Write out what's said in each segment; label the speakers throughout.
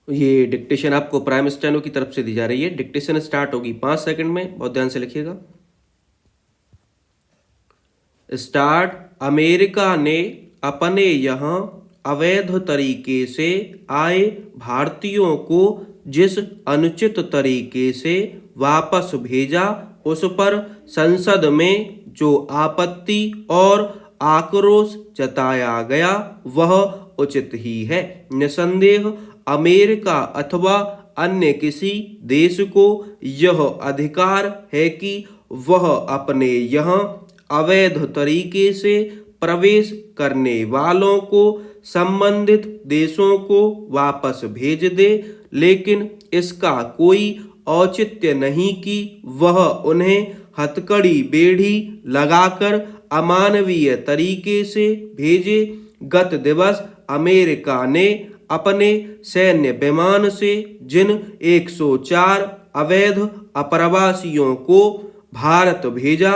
Speaker 1: ये डिक्टेशन आपको prime steno की तरफ से दी जा रही है। डिक्टेशन स्टार्ट होगी 5 सेकंड में, बहुत ध्यान से लिखिएगा। स्टार्ट। अमेरिका ने अपने यहाँ अवैध तरीके से आए भारतीयों को जिस अनुचित तरीके से वापस भेजा, उस पर संसद में जो आपत्ति और आक्रोश जताया गया वह उचित ही है। निसंदेह अमेरिका अथवा अन्य किसी देश को यह अधिकार है कि वह अपने यहाँ अवैध तरीके से प्रवेश करने वालों को संबंधित देशों को वापस भेज दे, लेकिन इसका कोई औचित्य नहीं कि वह उन्हें हथकड़ी बेड़ी लगाकर अमानवीय तरीके से भेजे। गत दिवस अमेरिका ने अपने सैन्य विमान से जिन 104 अवैध अप्रवासियों को भारत भेजा,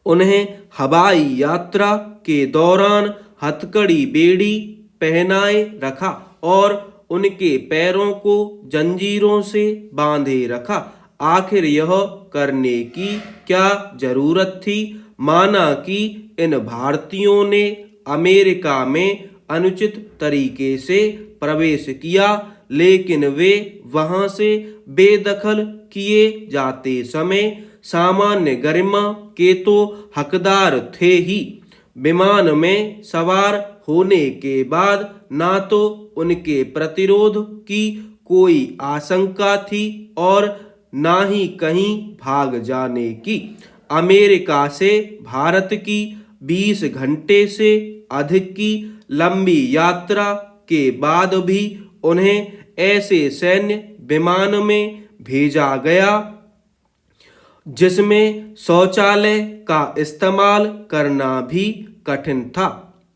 Speaker 1: उन्हें हवाई यात्रा के दौरान हथकड़ी बेड़ी पहनाए रखा और उनके पैरों को जंजीरों से बांधे रखा। आखिर यह करने की क्या जरूरत थी? माना कि इन भारतीयों ने अमेरिका में अनुचित तरीके से प्रवेश किया, लेकिन वे वहां से बेदखल किए जाते समय सामान्य गरिमा के तो हकदार थे ही। विमान में सवार होने के बाद ना तो उनके प्रतिरोध की कोई आशंका थी और ना ही कहीं भाग जाने की। अमेरिका से भारत की 20 घंटे से अधिक की लंबी यात्रा के बाद भी उन्हें ऐसे सैन्य विमान में भेजा गया जिसमें शौचालय का इस्तेमाल करना भी कठिन था।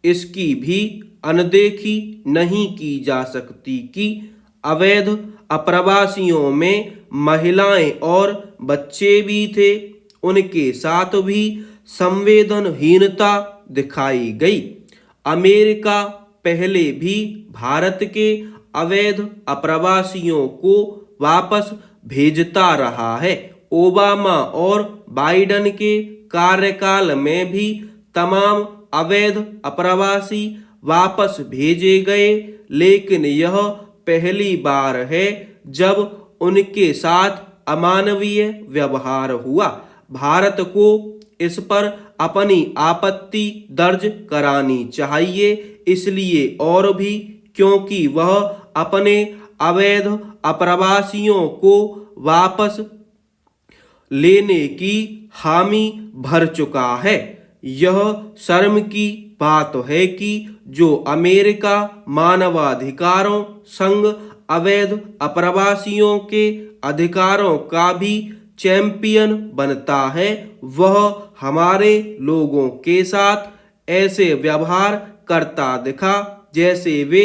Speaker 1: इसकी भी अनदेखी नहीं की जा सकती कि अवैध अप्रवासियों में महिलाएं और बच्चे भी थे। उनके साथ भी संवेदनहीनता दिखाई गई। अमेरिका पहले भी भारत के अवैध अप्रवासियों को वापस भेजता रहा है। ओबामा और बाइडेन के कार्यकाल में भी तमाम अवैध अप्रवासी वापस भेजे गए, लेकिन यह पहली बार है जब उनके साथ अमानवीय व्यवहार हुआ। भारत को इस पर अपनी आपत्ति दर्ज करानी चाहिए, इसलिए और भी क्योंकि वह अपने अवैध अप्रवासियों को वापस लेने की हामी भर चुका है। यह शर्म की बात है कि जो अमेरिका मानवाधिकारों संघ अवैध अप्रवासियों के अधिकारों का भी चैंपियन बनता है, वह हमारे लोगों के साथ ऐसे व्यवहार करता दिखा जैसे वे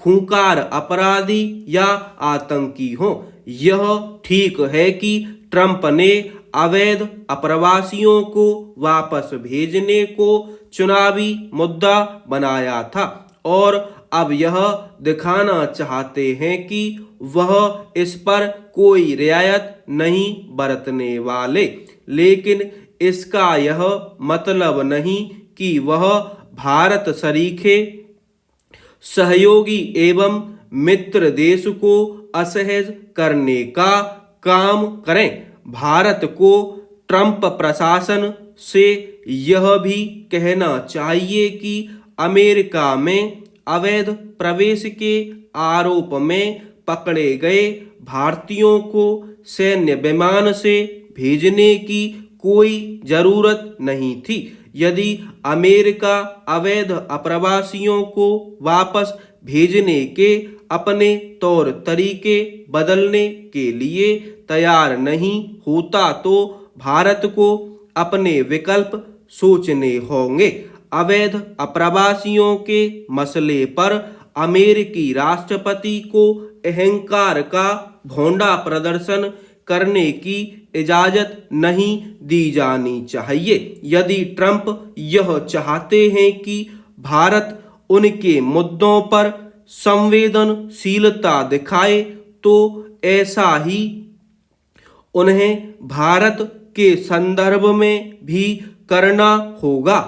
Speaker 1: खूंखार अपराधी या आतंकी हों। यह ठीक है कि ट्रंप ने अवैध अप्रवासियों को वापस भेजने को चुनावी मुद्दा बनाया था और अब यह दिखाना चाहते हैं कि वह इस पर कोई रियायत नहीं बरतने वाले, लेकिन इसका यह मतलब नहीं कि वह भारत सरीखे सहयोगी एवं मित्र देश को असहज करने का काम करें। भारत को ट्रंप प्रशासन से यह भी कहना चाहिए कि अमेरिका में अवैध प्रवेश के आरोप में पकड़े गए भारतीयों को सैन्य विमान से भेजने की कोई जरूरत नहीं थी। यदि अमेरिका अवैध अप्रवासियों को वापस भेजने के अपने तौर तरीके बदलने के लिए तैयार नहीं होता तो भारत को अपने विकल्प सोचने होंगे। अवैध अप्रवासियों के मसले पर अमेरिकी राष्ट्रपति को अहंकार का भोंडा प्रदर्शन करने की इजाजत नहीं दी जानी चाहिए। यदि ट्रंप यह चाहते हैं कि भारत उनके मुद्दों पर संवेदनशीलता दिखाए तो ऐसा ही उन्हें भारत के संदर्भ में भी करना होगा।